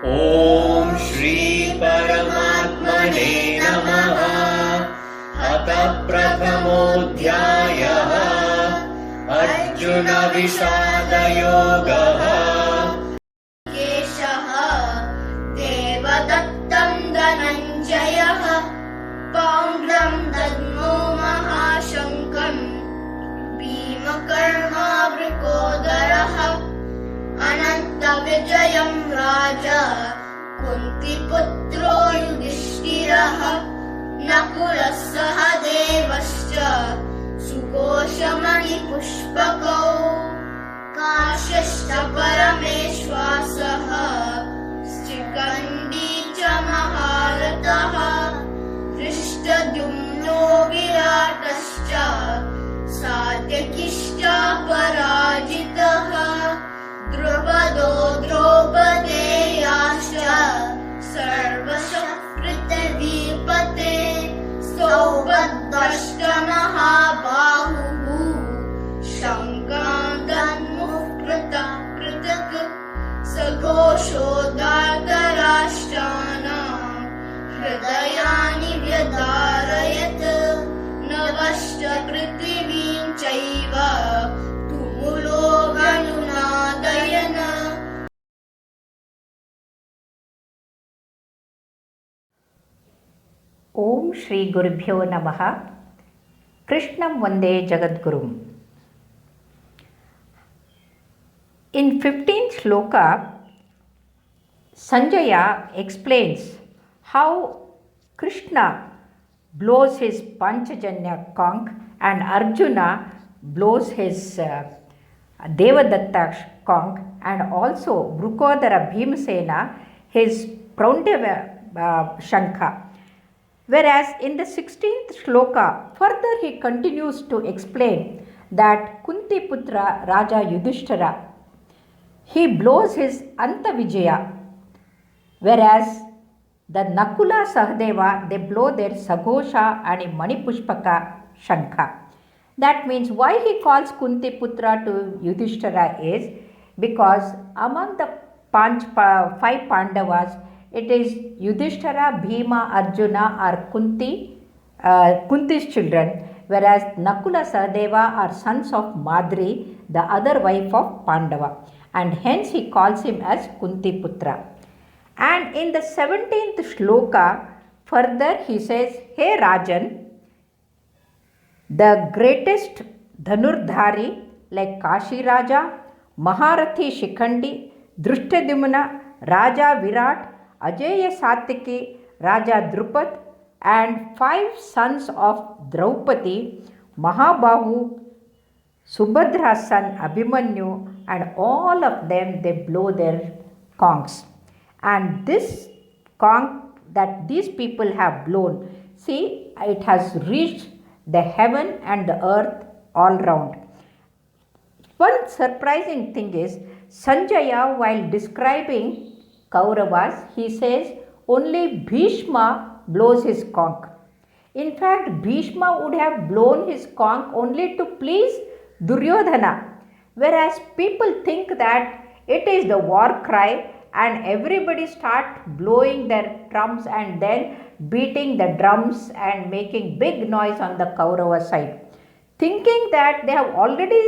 ॐ श्री परमात्मने नमः। अथ प्रथमोऽध्यायः अर्जुन विषादयोगः। केशः देवदत्तं धनञ्जयः पौण्ड्रं दद्मो महाशङ्कम् भीमकर्मावृकोदरः अनन्तविजयं राजा कुन्तिपुत्रो युधिष्ठिरः नकुलः सह देवश्च सुघोषमणिपुष्पकौ काश्यश्च परमेश्वासः शिखण्डी च महारथः धृष्टद्युम्नो विराटश्च सात्यकिश्च पराजितः द्रुपदो द्रौपदेयाश्च सर्वशः पृथिवीपते सौभद्रश्च महाबाहुः शङ्कां दद्मुः पृथक् सघोषो धार्तराष्ट्राणां हृदयानि व्यधारयत् नभश्च पृथिवीं चैव तुमुलो गनुनादयन्। ಓಂ ಶ್ರೀ ಗುರುಭ್ಯೋ ನಮಃ. ಕೃಷ್ಣಂ Vande ಜಗದ್ಗುರುಂ. In 15th shloka, Sanjaya explains how Krishna blows his Panchajanya conch and Arjuna blows his Devadatta conch, and also Vrukodara Bhimasena his Praundava Shankha. Whereas in the 16th shloka, further he continues to explain that Kunti Putra Raja Yudhishthira, he blows his Antavijaya, whereas the Nakula Sahadeva, they blow their Saghosha and Manipushpaka Shankha. That means why he calls Kunti Putra to Yudhishthira is because among the five Pandavas, it is Yudhishthira, Bhima, Arjuna are Kunti's children, whereas Nakula Sahadeva are sons of Madri, the other wife of Pandava, and hence he calls him as Kunti Putra. And in the 17th shloka, further he says, Hey Rajan, the greatest Dhanurdhari like Kashi Raja, Maharathi Shikhandi, Drishtadyumna, Raja Virat, Ajeya Satyaki, Raja Drupad, and 5 sons of Draupadi, Mahabahu, Subhadra's son Abhimanyu, and all of them they blow their conchs. And this conch that these people have blown, see, it has reached the heaven and the earth all round. One surprising thing is, Sanjaya, while describing Kauravas, he says only Bhishma blows his conch. In fact, Bhishma would have blown his conch only to please Duryodhana, whereas people think that it is the war cry and everybody start blowing their drums and then beating the drums and making big noise on the Kaurava side, thinking that they have already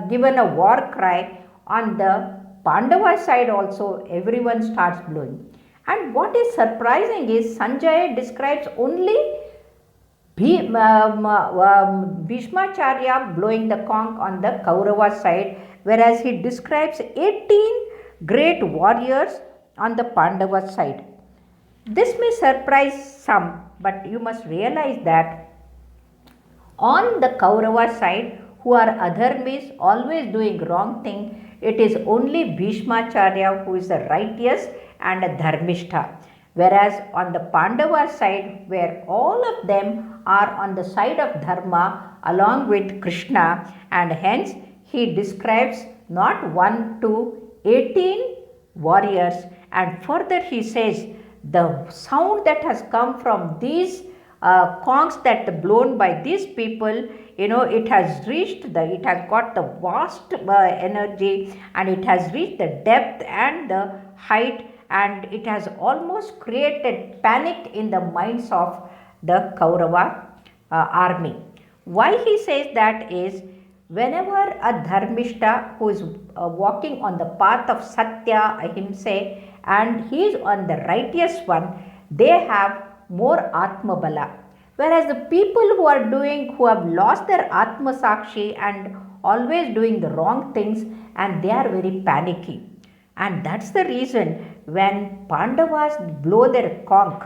given a war cry. On the Pandava side also everyone starts blowing. And what is surprising is Sanjaya describes only Bhishmacharya blowing the conch on the Kaurava side, whereas he describes 18 great warriors on the Pandava side. This may surprise some, but you must realize that on the Kaurava side, who are adharmis, always doing wrong thing, it is only Bhishmacharya who is the righteous and a dharmishta. Whereas on the Pandava side, where all of them are on the side of Dharma along with Krishna, and hence he describes not 1 to 18 warriors, and further he says the sound that has come from these conchs that blown by these people, it has got the vast energy, and it has reached the depth and the height and it has almost created panic in the minds of the Kaurava army. Why he says that is, whenever a dharmishta who is walking on the path of satya, ahimsa, and he is on the righteous one, they have more atma bala. Whereas the people who have lost their atma sakshi and always doing the wrong things, and they are very panicky. And that's the reason when Pandavas blow their conch,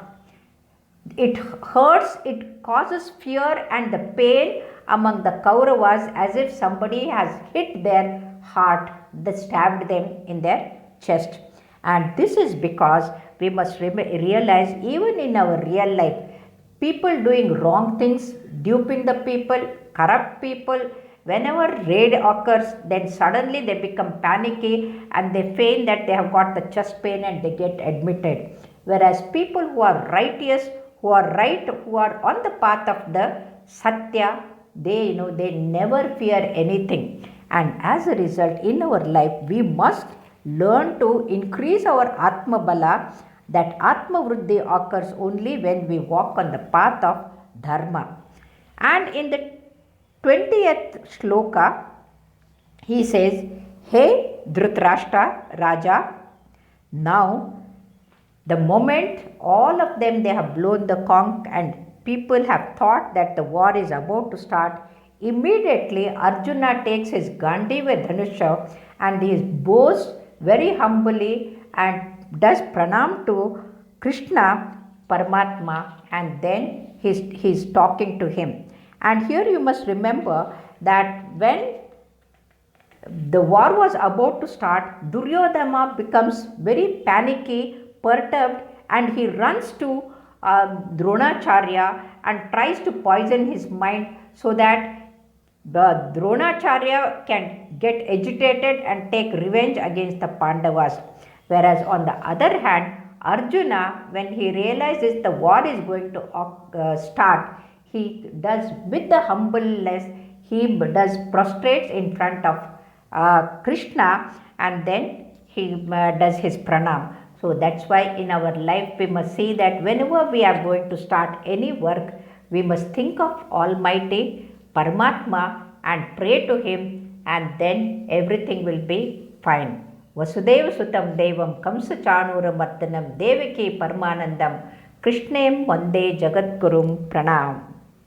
it hurts, it causes fear and the pain among the Kauravas, as if somebody has hit their heart, that stabbed them in their chest. And this is because we must realize, even in our real life, people doing wrong things, duping the people, corrupt people, whenever raid occurs, then suddenly they become panicky and they feign that they have got the chest pain and they get admitted. Whereas people who are righteous, who are right, who are on the path of the satya, they never fear anything. And as a result, in our life, we must learn to increase our atma bala. That atma vriddhi occurs only when we walk on the path of dharma. And in the 20th shloka, he says, Hey Dhritarashtra Raja, now the moment all of them, they have blown the conch and people have thought that the war is about to start, immediately Arjuna takes his Gandiva Dhanusha and he bows very humbly and does pranam to Krishna Paramatma, and then he's talking to him. And here you must remember that when the war was about to start, Duryodhana becomes very panicky, perturbed, and he runs to Dronacharya and tries to poison his mind so that the Dronacharya can get agitated and take revenge against the Pandavas. Whereas on the other hand, Arjuna, when he realizes the war is going to start, he does, with the humbleness, he does prostrates in front of Krishna, and then he does his pranam. So that's why in our life we must see that whenever we are going to start any work, we must think of Almighty Paramatma and pray to him, and then everything will be fine. Vasudeva Sutam Devam Kamsa Chanura Mardanam Devaki Paramanandam Krishnam Vande Jagadgurum Pranam.